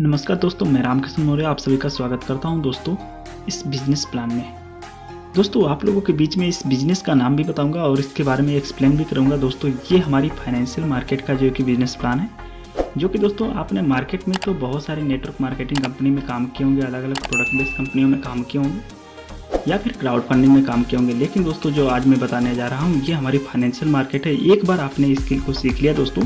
नमस्कार दोस्तों, मैं रामकृष्ण मौर्य आप सभी का स्वागत करता हूं दोस्तों इस बिजनेस प्लान में। दोस्तों आप लोगों के बीच में इस बिजनेस का नाम भी बताऊंगा और इसके बारे में एक्सप्लेन भी करूंगा। दोस्तों ये हमारी फाइनेंशियल मार्केट का जो कि बिजनेस प्लान है, जो कि दोस्तों आपने मार्केट में तो बहुत सारे नेटवर्क मार्केटिंग कंपनी में काम किए होंगे, अलग अलग प्रोडक्ट बेस्ड कंपनियों में काम किए होंगे या फिर क्राउड फंडिंग में काम किए होंगे। लेकिन दोस्तों जो आज मैं बताने जा रहा हूँ ये हमारी फाइनेंशियल मार्केट है। एक बार आपने इस स्किल को सीख लिया दोस्तों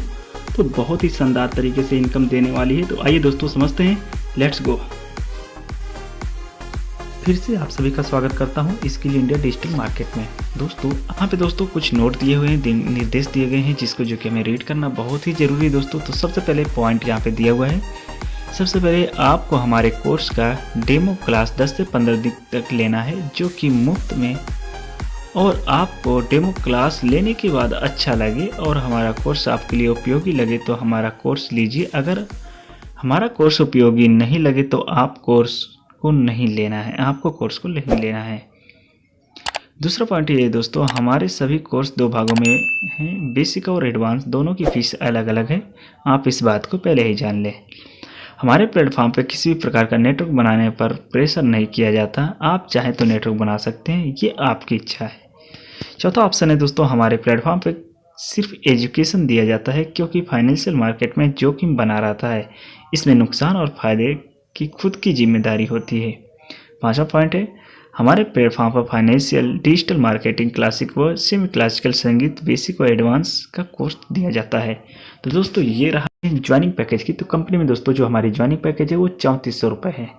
तो बहुत ही शानदार तरीके से इनकम देने वाली है। तो आइए दोस्तों समझते हैं, लेट्स गो। फिर से आप सभी का स्वागत करता हूं स्किल इंडिया डिजिटल मार्केट में। दोस्तों यहाँ पे दोस्तों कुछ नोट दिए हुए हैं, निर्देश दिए गए हैं जिसको जो कि हमें रीड करना बहुत ही जरूरी है दोस्तों। तो सबसे पहले पॉइंट यहाँ पे दिया हुआ है, सबसे पहले आपको हमारे कोर्स का डेमो क्लास 10 से 15 दिन तक लेना है जो कि मुफ्त में, और आपको डेमो क्लास लेने के बाद अच्छा लगे और हमारा कोर्स आपके लिए उपयोगी लगे तो हमारा कोर्स लीजिए। अगर हमारा कोर्स उपयोगी नहीं लगे तो आप कोर्स को नहीं लेना है, आपको कोर्स को नहीं लेना है। दूसरा पॉइंट ये है दोस्तों, हमारे सभी कोर्स 2 भागों में हैं, बेसिक और एडवांस, दोनों की फीस अलग अलग है। आप इस बात को पहले ही जान लें। हमारे प्लेटफॉर्म पे किसी भी प्रकार का नेटवर्क बनाने पर प्रेशर नहीं किया जाता, आप चाहें तो नेटवर्क बना सकते हैं, ये आपकी इच्छा है। चौथा ऑप्शन है दोस्तों, हमारे प्लेटफॉर्म पे सिर्फ एजुकेशन दिया जाता है क्योंकि फाइनेंशियल मार्केट में जोखिम बना रहता है, इसमें नुकसान और फायदे की खुद की जिम्मेदारी होती है। पांचवा पॉइंट है, हमारे प्लेटफॉर्म पर फाइनेंशियल डिजिटल मार्केटिंग क्लासिक व सेमी क्लासिकल संगीत बेसिक व एडवांस का कोर्स दिया जाता है। तो दोस्तों ये रहा है ज्वाइनिंग पैकेज की। तो कंपनी में दोस्तों जो हमारी ज्वाइनिंग पैकेज है वो 3400 रुपये है,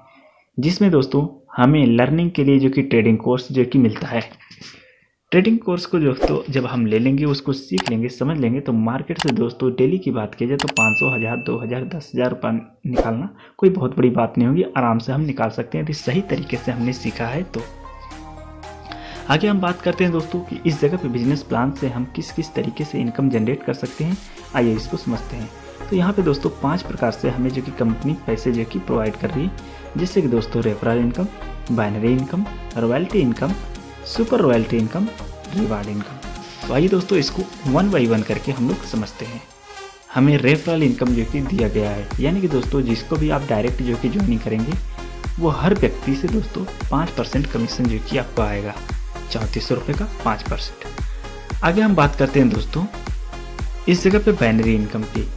जिसमें दोस्तों हमें लर्निंग के लिए जो कि ट्रेडिंग कोर्स जो कि मिलता है। ट्रेडिंग कोर्स को दोस्तों जब हम ले लेंगे, उसको सीख लेंगे, समझ लेंगे, तो मार्केट से दोस्तों डेली की बात की जाए तो 500, 1000, 2000, 10,000 रुपये निकालना कोई बहुत बड़ी बात नहीं होगी, आराम से हम निकाल सकते हैं यदि सही तरीके से हमने सीखा है तो। आगे हम बात करते हैं दोस्तों कि इस जगह पे बिजनेस प्लान से हम किस किस तरीके से इनकम जनरेट कर सकते हैं, आइए इसको समझते हैं। तो यहाँ पे दोस्तों 5 प्रकार से हमें जो कि कंपनी पैसे जो कि प्रोवाइड कर रही है, जैसे कि दोस्तों referral income, binary income, royalty income, super royalty income, reward income. तो आइए दोस्तों इसको 1 बाय 1 करके हम लोग समझते हैं। हमें रेफरल इनकम जो कि दिया गया है, यानी कि दोस्तों जिसको भी आप डायरेक्ट जो कि ज्वाइनिंग करेंगे वो हर व्यक्ति से दोस्तों 5% कमीशन जो कि आपको आएगा, 3400 रुपये का 5%। आगे हम बात करते हैं दोस्तों इस जगह पे बाइनरी इनकम की।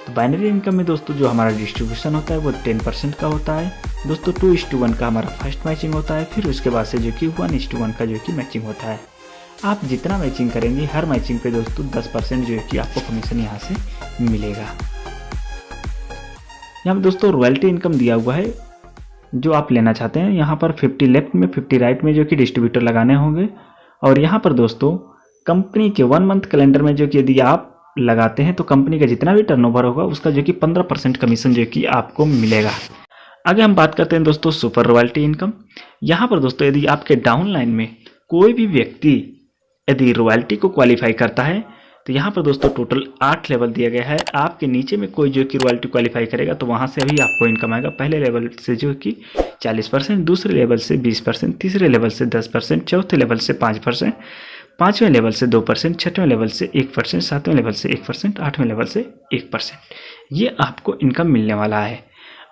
तो बाइनरी इनकम में दोस्तों जो हमारा डिस्ट्रीब्यूशन होता है वो 10% का होता है दोस्तों। 2:1 का हमारा फर्स्ट मैचिंग होता है, फिर उसके बाद से जो कि 1:1 का जो कि मैचिंग होता है। आप जितना मैचिंग करेंगे हर मैचिंग पे दोस्तों 10% जो है कि आपको कमीशन यहाँ से मिलेगा। यहाँ पे दोस्तों रॉयल्टी इनकम दिया हुआ है, जो आप लेना चाहते हैं यहाँ पर 50 लेफ्ट में 50 राइट में जो कि डिस्ट्रीब्यूटर लगाने होंगे। और यहाँ पर दोस्तों कंपनी के 1 मंथ कैलेंडर में जो कि यदि आप लगाते हैं तो कंपनी का जितना भी टर्नओवर होगा उसका जो कि 15% कमीशन जो कि आपको मिलेगा। आगे हम बात करते हैं दोस्तों सुपर रॉयल्टी इनकम। यहाँ पर दोस्तों यदि आपके डाउनलाइन में कोई भी व्यक्ति यदि रॉयल्टी को क्वालिफाई करता है तो यहाँ पर दोस्तों टोटल 8 लेवल दिया गया है। आपके नीचे में कोई जो कि रॉयल्टी क्वालिफाई करेगा तो वहाँ से अभी आपको इनकम आएगा, पहले लेवल से जो कि 40%, दूसरे लेवल से 20%, तीसरे लेवल से 10%, चौथे लेवल से 5%, 5वें लेवल से 2%, 6वें लेवल से 1%, 7वें लेवल से 1%, 8वें लेवल से 1%। ये आपको इनकम मिलने वाला है।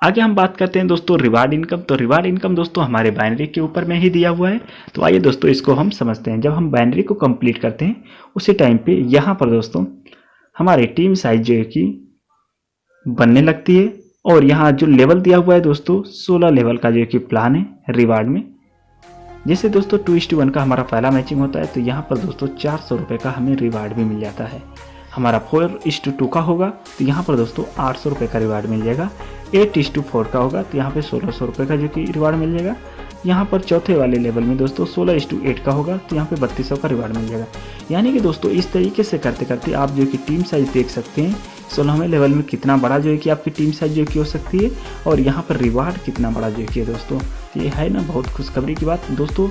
आगे हम बात करते हैं दोस्तों रिवार्ड इनकम। तो रिवार्ड इनकम दोस्तों हमारे बाइनरी के ऊपर में ही दिया हुआ है। तो आइए दोस्तों इसको हम समझते हैं। जब हम बाइनरी को कंप्लीट करते हैं उसी टाइम पे यहाँ पर दोस्तों हमारी टीम साइज जो है कि बनने लगती है, और यहाँ जो लेवल दिया हुआ है दोस्तों 16 लेवल का जो कि प्लान है रिवार्ड में। जैसे दोस्तों 2:1 का हमारा पहला मैचिंग होता है तो यहाँ पर दोस्तों 400 रुपये का हमें रिवार्ड भी मिल जाता है। हमारा 4:2 का होगा तो यहाँ पर दोस्तों 800 रुपये का रिवार्ड मिल जाएगा। 8:4 का होगा तो यहाँ पे 1600 रुपये का जो कि रिवार्ड मिल जाएगा। यहाँ पर चौथे वाले लेवल में दोस्तों 16:8 का होगा तो यहाँ पे 3200 का रिवार्ड मिल जाएगा। यानी कि दोस्तों इस तरीके से करते करते आप जो कि टीम साइज देख सकते हैं 16वें लेवल में कितना बड़ा जो है कि आपकी टीम साइज जो कि हो सकती है, और यहाँ पर रिवार्ड कितना बड़ा जो है दोस्तों। ये है ना बहुत खुशखबरी की बात दोस्तों।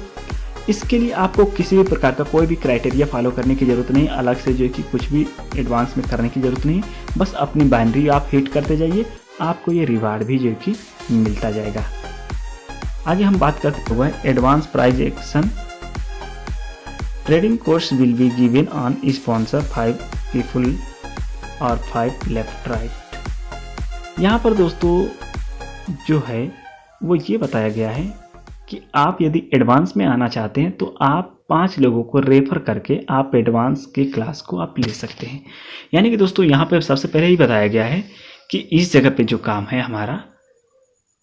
इसके लिए आपको किसी भी प्रकार का कोई भी क्राइटेरिया फॉलो करने की ज़रूरत नहीं, अलग से जो है कि कुछ भी एडवांस में करने की ज़रूरत नहीं। बस अपनी बाइनरी आप हिट करते जाइए, आपको ये रिवार्ड भी जो है कि मिलता जाएगा। आगे हम बात करते हुए advance price action. Trading course will be given on sponsor 5 people और 5 लेफ्ट राइट। यहाँ पर दोस्तों जो है वो ये बताया गया है कि आप यदि एडवांस में आना चाहते हैं तो आप 5 लोगों को रेफर करके आप एडवांस के क्लास को आप ले सकते हैं। यानी कि दोस्तों यहाँ पे सबसे पहले ही बताया गया है कि इस जगह पे जो काम है हमारा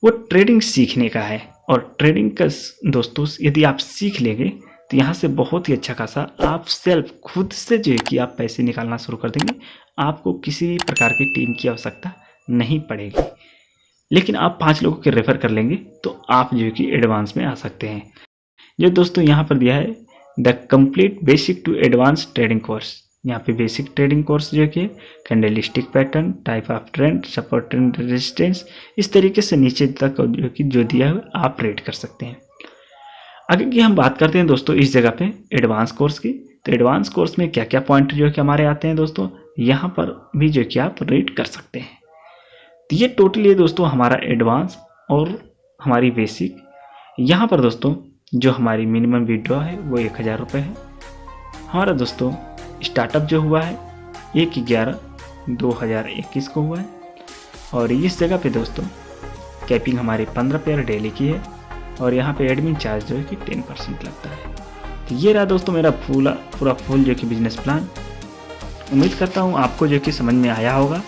वो ट्रेडिंग सीखने का है। और ट्रेडिंग का दोस्तों यदि आप सीख लेंगे तो यहाँ से बहुत ही अच्छा खासा आप सेल्फ खुद से जो है कि आप पैसे निकालना शुरू कर देंगे। आपको किसी भी प्रकार की टीम की आवश्यकता नहीं पड़ेगी। लेकिन आप 5 लोगों के रेफर कर लेंगे तो आप जो है कि एडवांस में आ सकते हैं। जो दोस्तों यहाँ पर दिया है the complete basic to advance trading course. यहाँ पे बेसिक ट्रेडिंग कोर्स जो कि candlestick pattern, type of trend, support and resistance, इस तरीके से नीचे तक जो कि जो दिया है आप रेड कर सकते हैं। आगे की हम बात करते हैं दोस्तों इस जगह पे एडवांस कोर्स की। तो एडवांस कोर्स में क्या क्या पॉइंट जो कि हमारे आते हैं दोस्तों, यहाँ पर भी जो कि आप रेड कर सकते हैं। तो ये टोटल ये दोस्तों हमारा एडवांस और हमारी बेसिक। यहाँ पर दोस्तों जो हमारी मिनिमम विड्रॉ है वो 1000 रुपये है। हमारा दोस्तों स्टार्टअप जो हुआ है 1/11/2021 को हुआ है। और इस जगह पे दोस्तों कैपिंग हमारी 15 पेयर डेली की है। और यहाँ पे एडमिन चार्ज जो है कि 10% लगता है। तो ये रहा दोस्तों मेरा पूरा फुल जो कि बिजनेस प्लान। उम्मीद करता हूँ आपको जो कि समझ में आया होगा।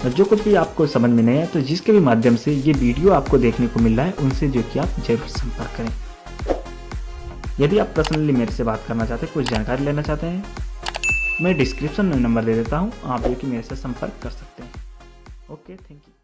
और जो कुछ भी आपको समझ में नहीं आया तो जिसके भी माध्यम से ये वीडियो आपको देखने को मिल रहा है उनसे जो कि आप जरूर संपर्क करें। यदि आप पर्सनली मेरे से बात करना चाहते हैं, कुछ जानकारी लेना चाहते हैं, मैं डिस्क्रिप्शन में नंबर दे देता हूँ, आप जो कि मेरे से संपर्क कर सकते हैं। Okay, thank you.